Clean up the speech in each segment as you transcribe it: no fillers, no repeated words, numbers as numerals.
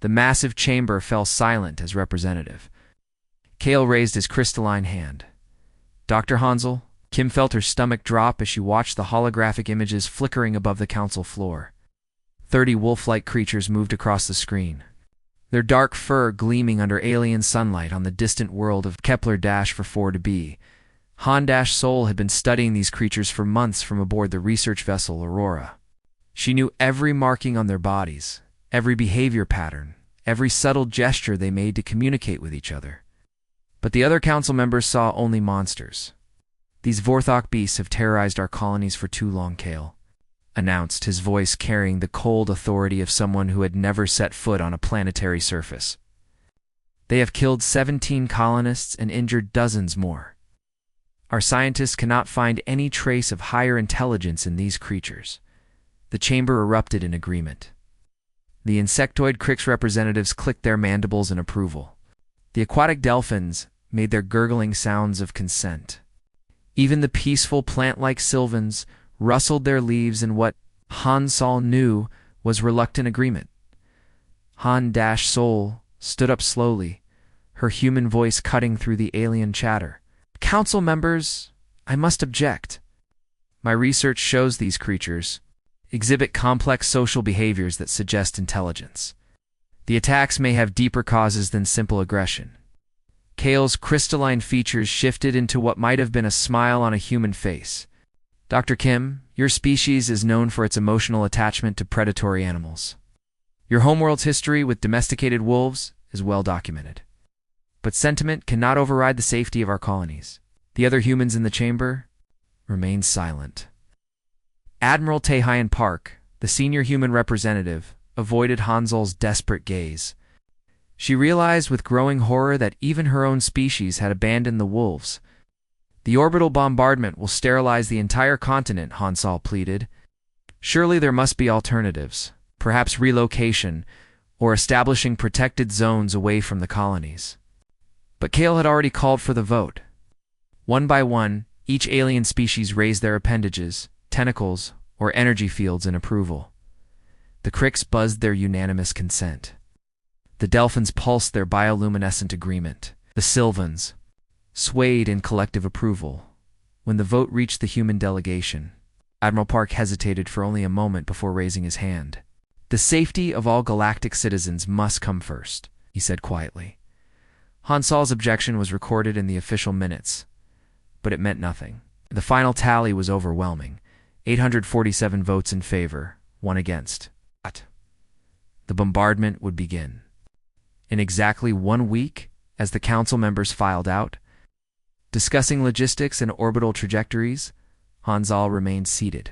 The massive chamber fell silent as representative. Kale raised his crystalline hand. Dr. Hansel, Kim felt her stomach drop as she watched the holographic images flickering above the council floor. 30 wolf-like creatures moved across the screen, their dark fur gleaming under alien sunlight on the distant world of Kepler-4b. Han-Sol had been studying these creatures for months from aboard the research vessel Aurora. She knew every marking on their bodies, every behavior pattern, every subtle gesture they made to communicate with each other. But the other council members saw only monsters. "These Vorthok beasts have terrorized our colonies for too long, Kale," announced, his voice carrying the cold authority of someone who had never set foot on a planetary surface. "They have killed 17 colonists and injured dozens more. Our scientists cannot find any trace of higher intelligence in these creatures." The chamber erupted in agreement. The insectoid Crix representatives clicked their mandibles in approval. The aquatic delphins made their gurgling sounds of consent. Even the peaceful plant-like sylvans rustled their leaves in what Hansel knew was reluctant agreement. Han-Sol stood up slowly, her human voice cutting through the alien chatter. "Council members, I must object. My research shows these creatures exhibit complex social behaviors that suggest intelligence. The attacks may have deeper causes than simple aggression." Kale's crystalline features shifted into what might have been a smile on a human face. "Dr. Kim, your species is known for its emotional attachment to predatory animals. Your homeworld's history with domesticated wolves is well documented. But sentiment cannot override the safety of our colonies." The other humans in the chamber remained silent. Admiral Taehyun Park, the senior human representative, avoided Hansel's desperate gaze. She realized with growing horror that even her own species had abandoned the wolves. "The orbital bombardment will sterilize the entire continent," Hansel pleaded. "Surely there must be alternatives, perhaps relocation, or establishing protected zones away from the colonies." But Kale had already called for the vote. One by one, each alien species raised their appendages, tentacles, or energy fields in approval. The Crix buzzed their unanimous consent. The Delphins pulsed their bioluminescent agreement. The Sylvans swayed in collective approval. When the vote reached the human delegation, Admiral Park hesitated for only a moment before raising his hand. "The safety of all galactic citizens must come first," he said quietly. Hansel's objection was recorded in the official minutes, but it meant nothing. The final tally was overwhelming. 847 votes in favor, 1 against. The bombardment would begin. In exactly 1 week, as the council members filed out, discussing logistics and orbital trajectories, Hansel remained seated.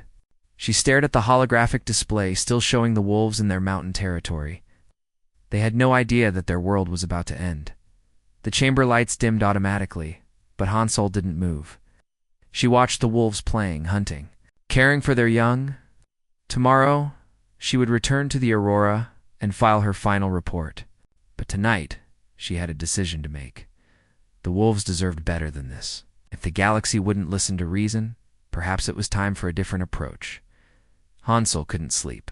She stared at the holographic display still showing the wolves in their mountain territory. They had no idea that their world was about to end. The chamber lights dimmed automatically, but Hansel didn't move. She watched the wolves playing, hunting, caring for their young. Tomorrow, she would return to the Aurora and file her final report. But tonight, she had a decision to make. The wolves deserved better than this. If the galaxy wouldn't listen to reason, perhaps it was time for a different approach. Hansel couldn't sleep.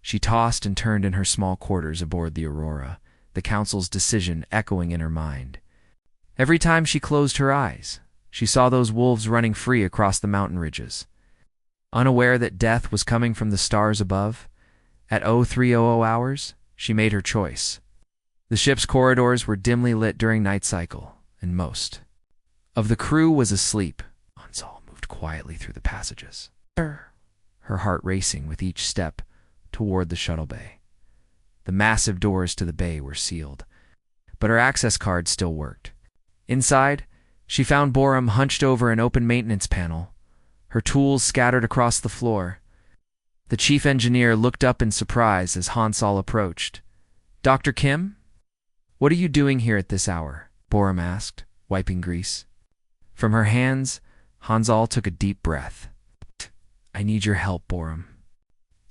She tossed and turned in her small quarters aboard the Aurora, the council's decision echoing in her mind. Every time she closed her eyes, she saw those wolves running free across the mountain ridges. Unaware that death was coming from the stars above, at 0300 hours, she made her choice. The ship's corridors were dimly lit during night cycle, and most of the crew was asleep. Hansel moved quietly through the passages, her heart racing with each step toward the shuttle bay. The massive doors to the bay were sealed, but her access card still worked. Inside, she found Borum hunched over an open maintenance panel, her tools scattered across the floor. The chief engineer looked up in surprise as Hansel approached. "Dr. Kim? What are you doing here at this hour?" Borum asked, wiping grease. From her hands, Hansel took a deep breath. "I need your help, Borum.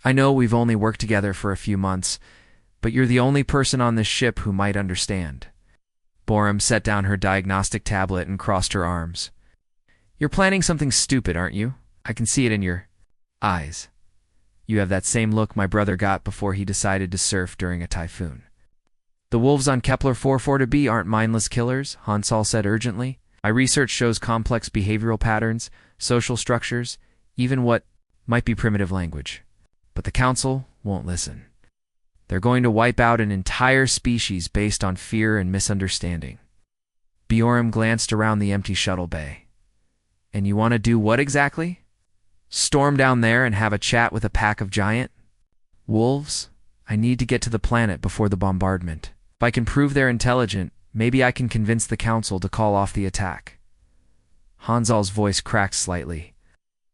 I know we've only worked together for a few months, but you're the only person on this ship who might understand." Borum set down her diagnostic tablet and crossed her arms. "You're planning something stupid, aren't you? I can see it in your eyes. You have that same look my brother got before he decided to surf during a typhoon." The wolves on Kepler 44b aren't mindless killers, Hansal said urgently. My research shows complex behavioral patterns, social structures, even what might be primitive language. But the Council won't listen. They're going to wipe out an entire species based on fear and misunderstanding. Bjorn glanced around the empty shuttle bay. And you want to do what exactly? Storm down there and have a chat with a pack of giant wolves? I need to get to the planet before the bombardment. If I can prove they're intelligent, maybe I can convince the Council to call off the attack. Hansal's voice cracked slightly.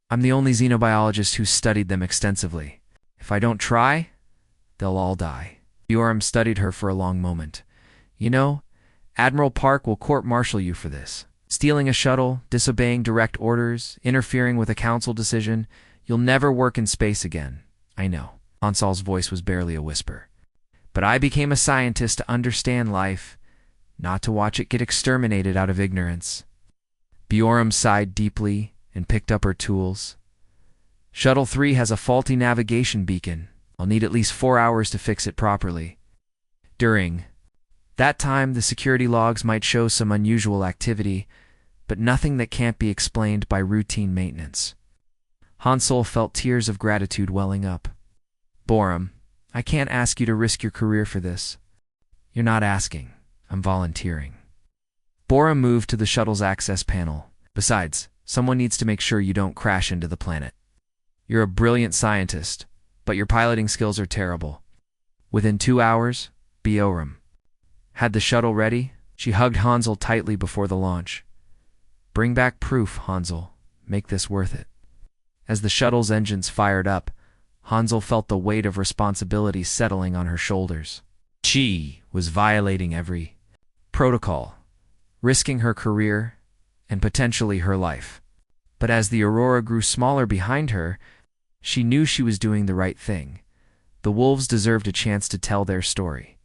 I'm the only xenobiologist who's studied them extensively. If I don't try, they'll all die. Bjorn studied her for a long moment. You know, Admiral Park will court-martial you for this. Stealing a shuttle, disobeying direct orders, interfering with a council decision, you'll never work in space again. I know. Hansal's voice was barely a whisper. But I became a scientist to understand life, not to watch it get exterminated out of ignorance. Bjorn sighed deeply and picked up her tools. Shuttle 3 has a faulty navigation beacon. I'll need at least 4 hours to fix it properly. During that time, the security logs might show some unusual activity, but nothing that can't be explained by routine maintenance. Hansel felt tears of gratitude welling up. Borum, I can't ask you to risk your career for this. You're not asking. I'm volunteering. Borum moved to the shuttle's access panel. Besides, someone needs to make sure you don't crash into the planet. You're a brilliant scientist, but your piloting skills are terrible. Within 2 hours, Bjorn had the shuttle ready. She hugged Hansel tightly before the launch. Bring back proof, Hansel. Make this worth it. As the shuttle's engines fired up, Hansel felt the weight of responsibility settling on her shoulders. She was violating every protocol, risking her career and potentially her life. But as the aurora grew smaller behind her, she knew she was doing the right thing. The wolves deserved a chance to tell their story.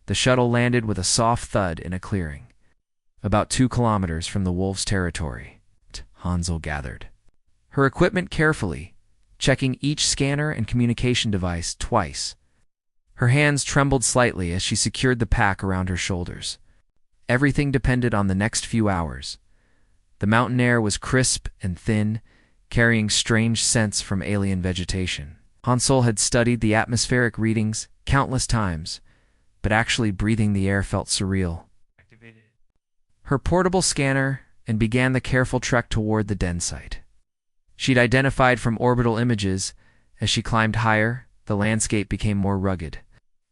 The shuttle landed with a soft thud in a clearing, about 2 kilometers from the wolves' territory. Hansel gathered her equipment carefully, checking each scanner and communication device twice. Her hands trembled slightly as she secured the pack around her shoulders. Everything depended on the next few hours. The mountain air was crisp and thin, carrying strange scents from alien vegetation. Hansel had studied the atmospheric readings countless times, but actually breathing the air felt surreal. Her portable scanner and began the careful trek toward the den site. She'd identified from orbital images. As she climbed higher, the landscape became more rugged.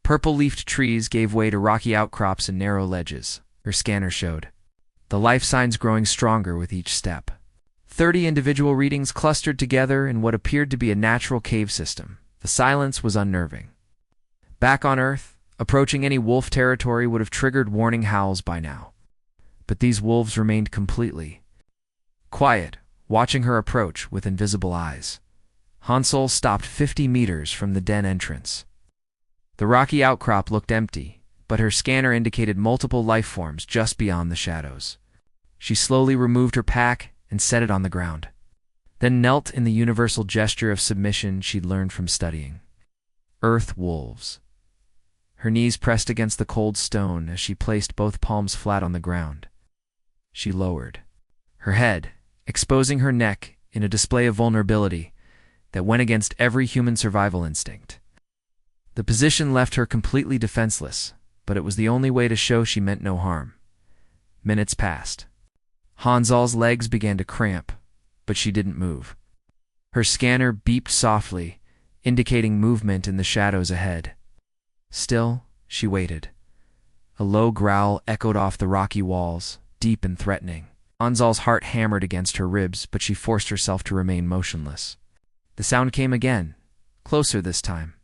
Purple-leafed trees gave way to rocky outcrops and narrow ledges, her scanner showed. The life signs growing stronger with each step. 30 individual readings clustered together in what appeared to be a natural cave system. The silence was unnerving. Back on Earth, approaching any wolf territory would have triggered warning howls by now. But these wolves remained completely quiet, watching her approach with invisible eyes. Hansel stopped 50 meters from the den entrance. The rocky outcrop looked empty, but her scanner indicated multiple life forms just beyond the shadows. She slowly removed her pack and set it on the ground, then knelt in the universal gesture of submission she'd learned from studying. Earth wolves. Her knees pressed against the cold stone as she placed both palms flat on the ground. She lowered her head, exposing her neck in a display of vulnerability that went against every human survival instinct. The position left her completely defenseless, but it was the only way to show she meant no harm. Minutes passed. Hansal's legs began to cramp, but she didn't move. Her scanner beeped softly, indicating movement in the shadows ahead. Still, she waited. A low growl echoed off the rocky walls, deep and threatening. Hansal's heart hammered against her ribs, but she forced herself to remain motionless. The sound came again, closer this time,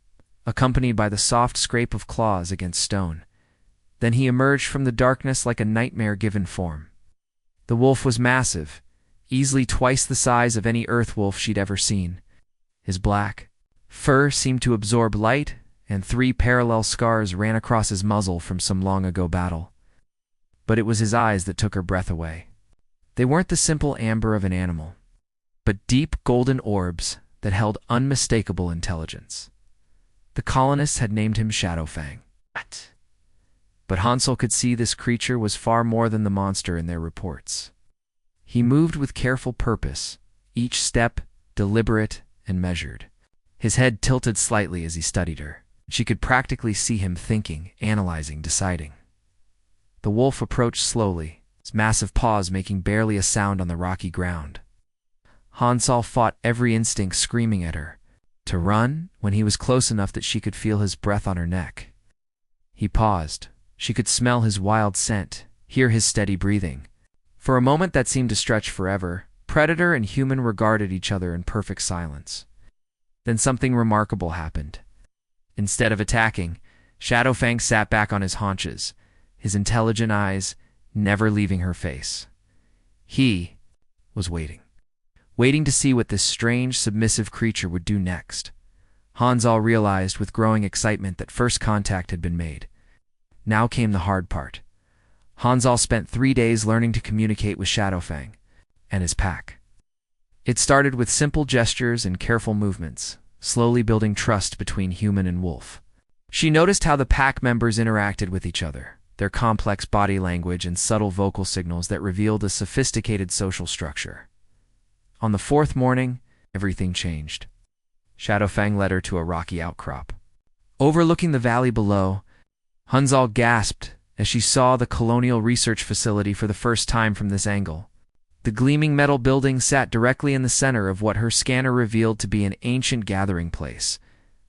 accompanied by the soft scrape of claws against stone. Then he emerged from the darkness like a nightmare-given form. The wolf was massive, easily twice the size of any earth wolf she'd ever seen. His black fur seemed to absorb light, and 3 parallel scars ran across his muzzle from some long-ago battle. But it was his eyes that took her breath away. They weren't the simple amber of an animal, but deep golden orbs that held unmistakable intelligence. The colonists had named him Shadowfang. What? But Hansel could see this creature was far more than the monster in their reports. He moved with careful purpose, each step deliberate and measured. His head tilted slightly as he studied her. She could practically see him thinking, analyzing, deciding. The wolf approached slowly, his massive paws making barely a sound on the rocky ground. Hansel fought every instinct screaming at her to run when he was close enough that she could feel his breath on her neck. He paused. She could smell his wild scent, hear his steady breathing. For a moment that seemed to stretch forever, predator and human regarded each other in perfect silence. Then something remarkable happened. Instead of attacking, Shadowfang sat back on his haunches, his intelligent eyes never leaving her face. He was waiting to see what this strange, submissive creature would do next. Hansel realized with growing excitement that first contact had been made. Now came the hard part. Hansel spent 3 days learning to communicate with Shadowfang and his pack. It started with simple gestures and careful movements, slowly building trust between human and wolf. She noticed how the pack members interacted with each other, their complex body language and subtle vocal signals that revealed a sophisticated social structure. On the 4th morning, everything changed. Shadowfang led her to a rocky outcrop. Overlooking the valley below, Hansel gasped as she saw the Colonial Research Facility for the first time from this angle. The gleaming metal building sat directly in the center of what her scanner revealed to be an ancient gathering place.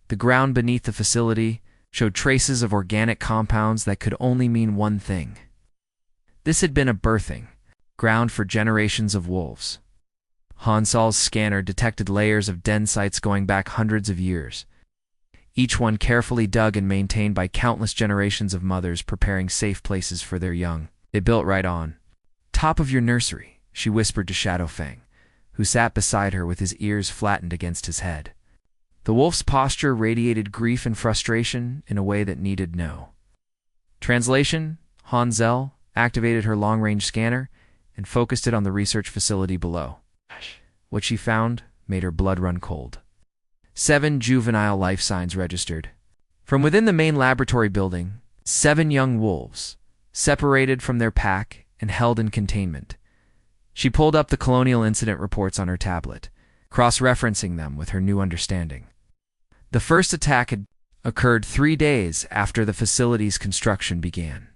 The ground beneath the facility showed traces of organic compounds that could only mean one thing. This had been a birthing ground for generations of wolves. Hansel's scanner detected layers of den sites going back hundreds of years, each one carefully dug and maintained by countless generations of mothers preparing safe places for their young. They built right on top of your nursery, she whispered to Shadowfang, who sat beside her with his ears flattened against his head. The wolf's posture radiated grief and frustration in a way that needed no translation. Hansel activated her long-range scanner and focused it on the research facility below. What she found made her blood run cold. 7 juvenile life signs registered. From within the main laboratory building, 7 young wolves, separated from their pack and held in containment. She pulled up the colonial incident reports on her tablet, cross-referencing them with her new understanding. The first attack had occurred 3 days after the facility's construction began.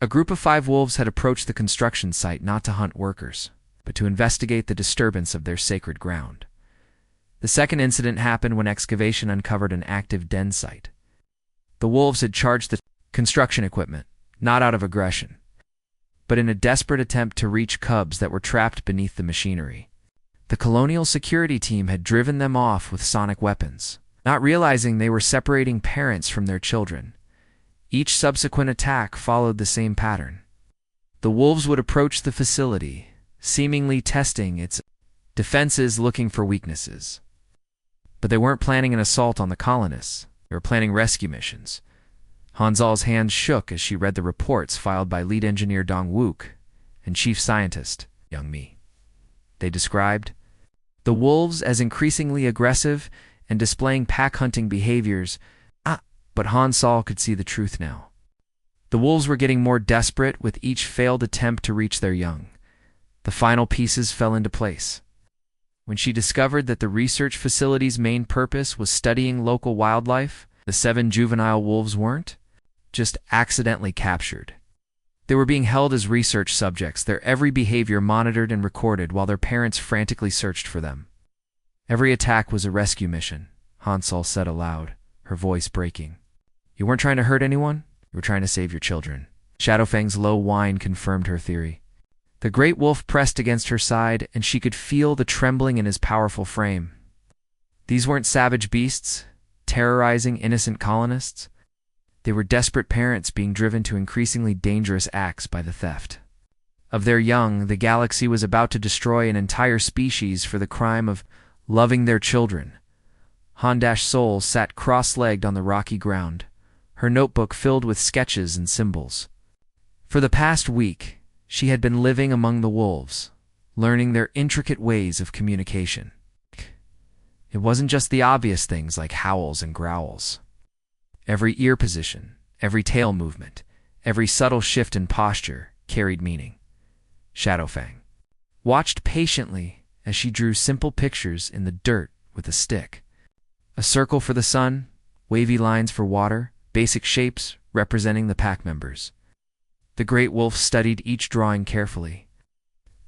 A group of 5 wolves had approached the construction site not to hunt workers, but to investigate the disturbance of their sacred ground. The second incident happened when excavation uncovered an active den site. The wolves had charged the construction equipment, not out of aggression, but in a desperate attempt to reach cubs that were trapped beneath the machinery. The colonial security team had driven them off with sonic weapons, not realizing they were separating parents from their children. Each subsequent attack followed the same pattern. The wolves would approach the facility, seemingly testing its defenses, looking for weaknesses. But they weren't planning an assault on the colonists. They were planning rescue missions. Hansel's hands shook as she read the reports filed by lead engineer Dong Wook and chief scientist Young Mi. They described the wolves as increasingly aggressive and displaying pack-hunting behaviors. But Hansel could see the truth now. The wolves were getting more desperate with each failed attempt to reach their young. The final pieces fell into place. When she discovered that the research facility's main purpose was studying local wildlife, the 7 juvenile wolves weren't just accidentally captured. They were being held as research subjects, their every behavior monitored and recorded while their parents frantically searched for them. Every attack was a rescue mission, Hansel said aloud, her voice breaking. You weren't trying to hurt anyone, you were trying to save your children. Shadowfang's low whine confirmed her theory. The great wolf pressed against her side, and she could feel the trembling in his powerful frame. These weren't savage beasts, terrorizing innocent colonists. They were desperate parents being driven to increasingly dangerous acts by the theft of their young. The galaxy was about to destroy an entire species for the crime of loving their children. Handash Soul sat cross-legged on the rocky ground, her notebook filled with sketches and symbols. For the past week, she had been living among the wolves, learning their intricate ways of communication. It wasn't just the obvious things like howls and growls. Every ear position, every tail movement, Every subtle shift in posture carried meaning. Shadowfang watched patiently as she drew simple pictures in the dirt with a stick. A circle for the sun, wavy lines for water, basic shapes representing the pack members. The great wolf studied each drawing carefully,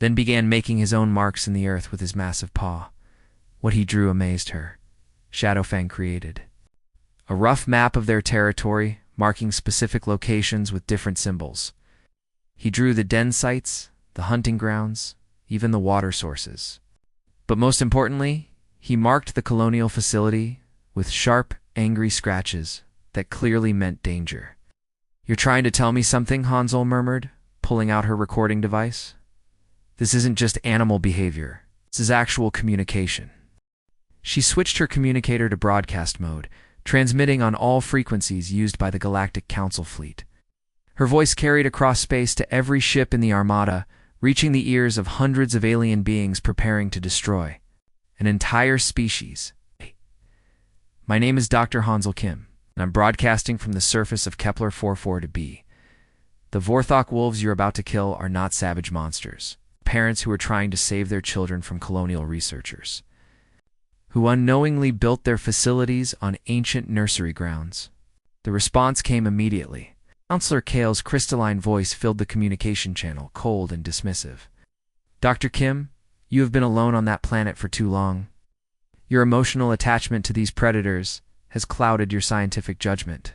then began making his own marks in the earth with his massive paw. What he drew amazed her. Shadowfang created a rough map of their territory, marking specific locations with different symbols. He drew the den sites, the hunting grounds, even the water sources. But most importantly, he marked the colonial facility with sharp, angry scratches that clearly meant danger. "You're trying to tell me something?" Hansel murmured, pulling out her recording device. "This isn't just animal behavior. This is actual communication." She switched her communicator to broadcast mode, transmitting on all frequencies used by the Galactic Council fleet. Her voice carried across space to every ship in the Armada, reaching the ears of hundreds of alien beings preparing to destroy an entire species. "My name is Dr. Hansel Kim, and I'm broadcasting from the surface of Kepler 44 to B. The Vorthok wolves you're about to kill are not savage monsters. Parents who are trying to save their children from colonial researchers, who unknowingly built their facilities on ancient nursery grounds." The response came immediately. Counselor Kale's crystalline voice filled the communication channel, cold and dismissive. "Dr. Kim, you have been alone on that planet for too long. Your emotional attachment to these predators has clouded your scientific judgment."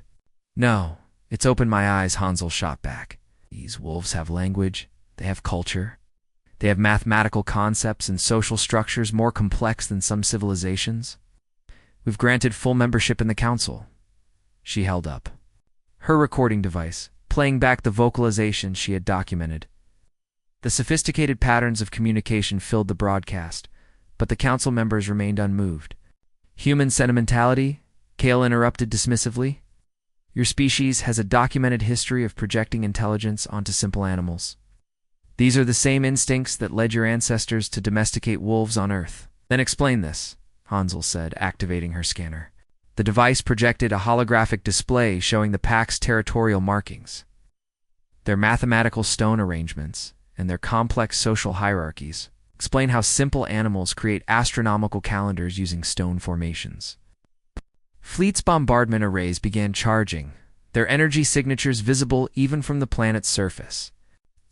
"No, it's opened my eyes," Hansel shot back. "These wolves have language, they have culture. They have mathematical concepts and social structures more complex than some civilizations. We've granted full membership in the council." She held up her recording device, playing back the vocalizations she had documented. The sophisticated patterns of communication filled the broadcast, but the council members remained unmoved. "Human sentimentality?" Kale interrupted dismissively. "Your species has a documented history of projecting intelligence onto simple animals. These are the same instincts that led your ancestors to domesticate wolves on Earth." "Then explain this," Hansel said, activating her scanner. The device projected a holographic display showing the pack's territorial markings, their mathematical stone arrangements, and their complex social hierarchies. "Explain how simple animals create astronomical calendars using stone formations." Fleet's bombardment arrays began charging, their energy signatures visible even from the planet's surface.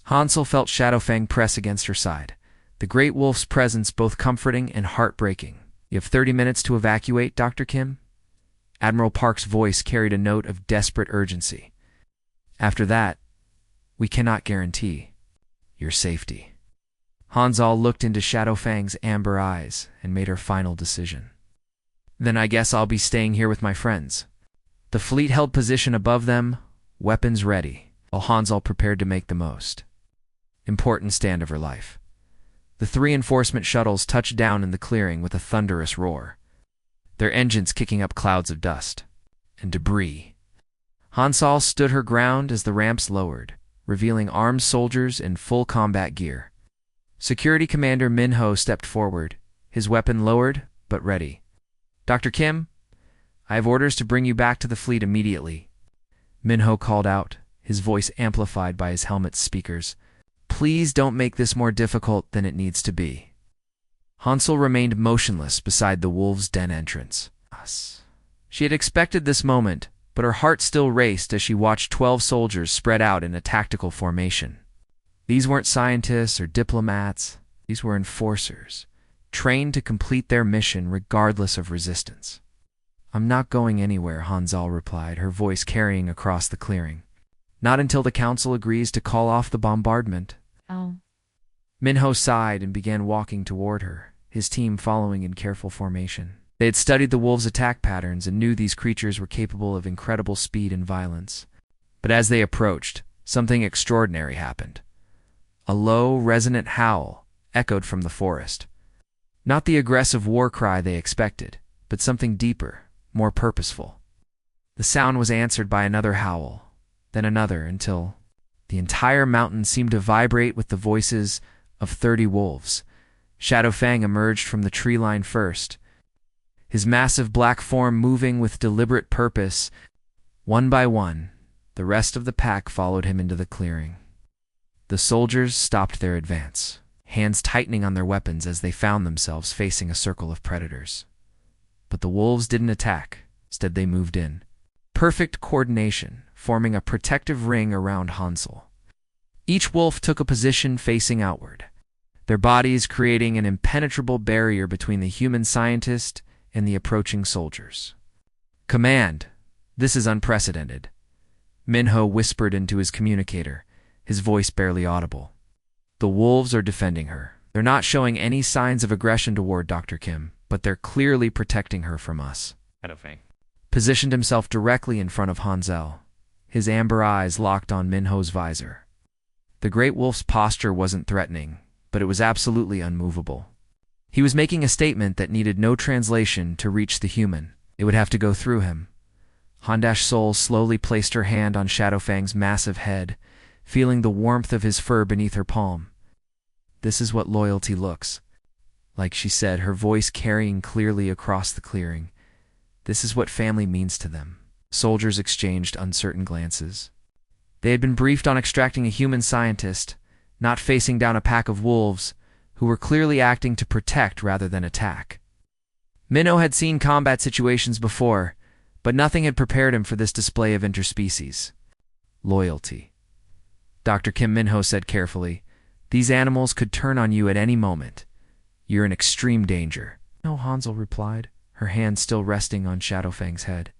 Hansel felt Shadowfang press against her side, the great wolf's presence both comforting and heartbreaking. "You have 30 minutes to evacuate, Dr. Kim?" Admiral Park's voice carried a note of desperate urgency. "After that, we cannot guarantee your safety." Hansel looked into Shadowfang's amber eyes and made her final decision. "Then I guess I'll be staying here with my friends." The fleet held position above them, weapons ready, while Hansel prepared to make the most important stand of her life. The 3 enforcement shuttles touched down in the clearing with a thunderous roar, their engines kicking up clouds of dust and debris. Hansel stood her ground as the ramps lowered, revealing armed soldiers in full combat gear. Security Commander Minho stepped forward, his weapon lowered but ready. "Dr. Kim, I have orders to bring you back to the fleet immediately," Minho called out, his voice amplified by his helmet's speakers. "Please don't make this more difficult than it needs to be." Hansel remained motionless beside the wolves' den entrance. She had expected this moment, but her heart still raced as she watched 12 soldiers spread out in a tactical formation. These weren't scientists or diplomats. These were enforcers, trained to complete their mission regardless of resistance. "I'm not going anywhere," Hansel replied, her voice carrying across the clearing. "Not until the council agrees to call off the bombardment." Oh. Minho sighed and began walking toward her, his team following in careful formation. They had studied the wolves' attack patterns and knew these creatures were capable of incredible speed and violence. But as they approached, something extraordinary happened. A low, resonant howl echoed from the forest. Not the aggressive war cry they expected, but something deeper, more purposeful. The sound was answered by another howl, then another, until the entire mountain seemed to vibrate with the voices of 30 wolves. Shadowfang emerged from the tree line first, his massive black form moving with deliberate purpose. One by one, the The rest of the pack followed him into the clearing. The soldiers stopped their advance, hands tightening on their weapons as they found themselves facing a circle of predators. But the wolves didn't attack. Instead, they moved in. Perfect coordination, forming a protective ring around Hansel. Each wolf took a position facing outward, their bodies creating an impenetrable barrier between the human scientist and the approaching soldiers. "Command! This is unprecedented," Minho whispered into his communicator, his voice barely audible. "The wolves are defending her. They're not showing any signs of aggression toward Dr. Kim, but they're clearly protecting her from us." Shadowfang positioned himself directly in front of Hansel, his amber eyes locked on Minho's visor. The great wolf's posture wasn't threatening, but it was absolutely unmovable. He was making a statement that needed no translation to reach the human. It would have to go through him. Handash Sol slowly placed her hand on Shadowfang's massive head, feeling the warmth of his fur beneath her palm. "This is what loyalty looks like," she said, her voice carrying clearly across the clearing. "This is what family means to them." Soldiers exchanged uncertain glances. They had been briefed on extracting a human scientist, not facing down a pack of wolves who were clearly acting to protect rather than attack. Minho had seen combat situations before, but nothing had prepared him for this display of interspecies loyalty. Dr. Kim Minho said carefully, "These animals could turn on you at any moment. You're in extreme danger." "No," Hansel replied, her hand still resting on Shadowfang's head.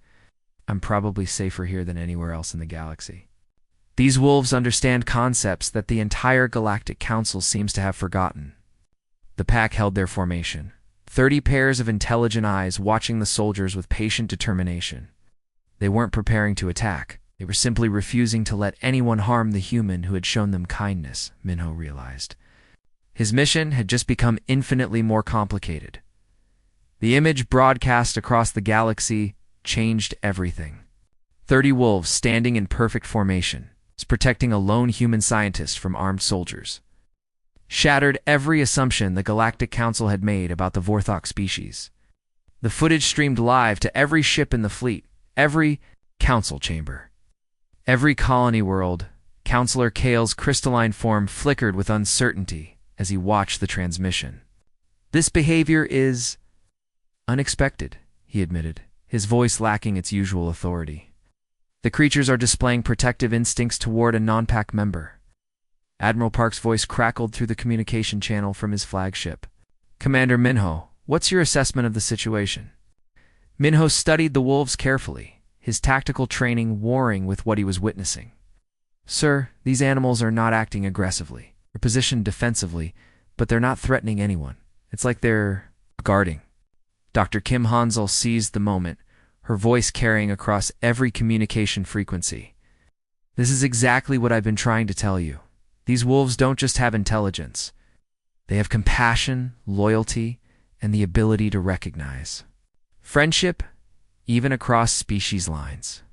"I'm probably safer here than anywhere else in the galaxy." These wolves understand concepts that the entire Galactic Council seems to have forgotten. The pack held their formation, 30 pairs of intelligent eyes watching the soldiers with patient determination. They weren't preparing to attack. They were simply refusing to let anyone harm the human who had shown them kindness, Minho realized. His mission had just become infinitely more complicated. The image broadcast across the galaxy changed everything. 30 wolves standing in perfect formation, protecting a lone human scientist from armed soldiers. Shattered every assumption the Galactic Council had made about the Vorthok species. The footage streamed live to every ship in the fleet, every council chamber. Every colony world, Counselor Kale's crystalline form flickered with uncertainty as he watched the transmission. "This behavior is unexpected," he admitted, his voice lacking its usual authority. "The creatures are displaying protective instincts toward a non-pack member." Admiral Park's voice crackled through the communication channel from his flagship. "Commander Minho, what's your assessment of the situation?" Minho studied the wolves carefully, his tactical training warring with what he was witnessing. "Sir, these animals are not acting aggressively. They're positioned defensively, but they're not threatening anyone. It's like they're guarding." Dr. Kim Hansel seized the moment, her voice carrying across every communication frequency. "This is exactly what I've been trying to tell you. These wolves don't just have intelligence. They have compassion, loyalty, and the ability to recognize friendship, even across species lines."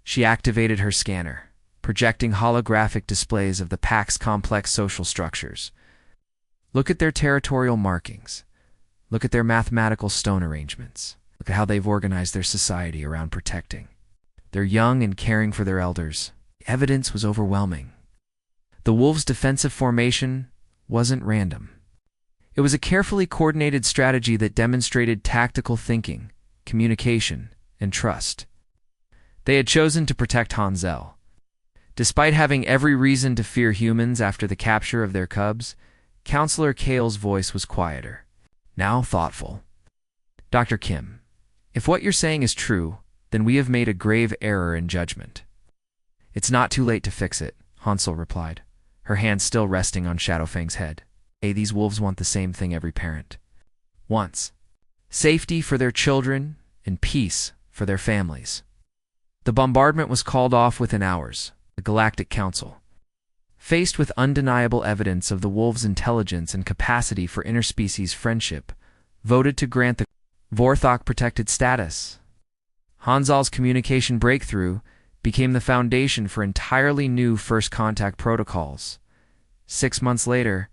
She activated her scanner, projecting holographic displays of the pack's complex social structures. "Look at their territorial markings. Look at their mathematical stone arrangements. Look at how they've organized their society around protecting. They're young and caring for their elders." The evidence was overwhelming. The wolves' defensive formation wasn't random. It was a carefully coordinated strategy that demonstrated tactical thinking, communication, and trust. They had chosen to protect Hansel. Despite having every reason to fear humans after the capture of their cubs, Counselor Kale's voice was quieter, now thoughtful. "Dr. Kim, if what you're saying is true, then we have made a grave error in judgment." "It's not too late to fix it," Hansel replied, her hand still resting on Shadowfang's head. These wolves want the same thing every parent wants: safety for their children and peace for their families. The bombardment was called off within hours. The Galactic Council, faced with undeniable evidence of the wolves' intelligence and capacity for interspecies friendship, voted to grant the Vorthok protected status. Hansel's communication breakthrough became the foundation for entirely new first contact protocols. 6 months later,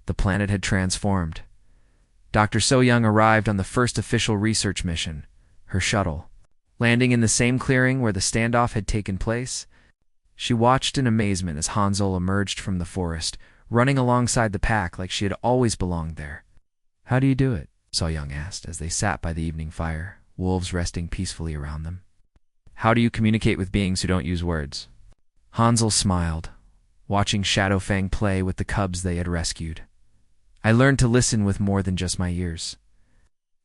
the planet had transformed. Dr. So Young arrived on the first official research mission, her shuttle. Landing in the same clearing where the standoff had taken place, She watched in amazement as Hansel emerged from the forest, running alongside the pack like she had always belonged there. "How do you do it?" Saw Young asked as they sat by the evening fire, wolves resting peacefully around them. "How do you communicate with beings who don't use words?" Hansel smiled, watching Shadowfang play with the cubs they had rescued. "I learned to listen with more than just my ears.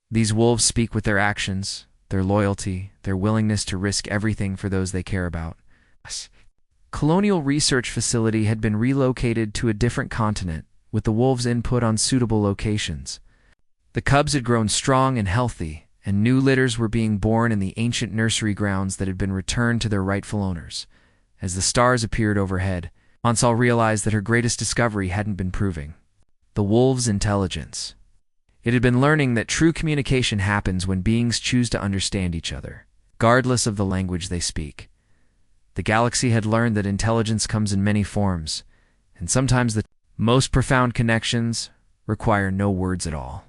These wolves speak with their actions, their loyalty, their willingness to risk everything for those they care about." Colonial Research Facility had been relocated to a different continent, with the wolves' input on suitable locations. The cubs had grown strong and healthy, and new litters were being born in the ancient nursery grounds that had been returned to their rightful owners. As the stars appeared overhead, Hansel realized that her greatest discovery hadn't been proving: the wolves' intelligence. It had been learning that true communication happens when beings choose to understand each other, regardless of the language they speak. The galaxy had learned that intelligence comes in many forms, and sometimes the most profound connections require no words at all.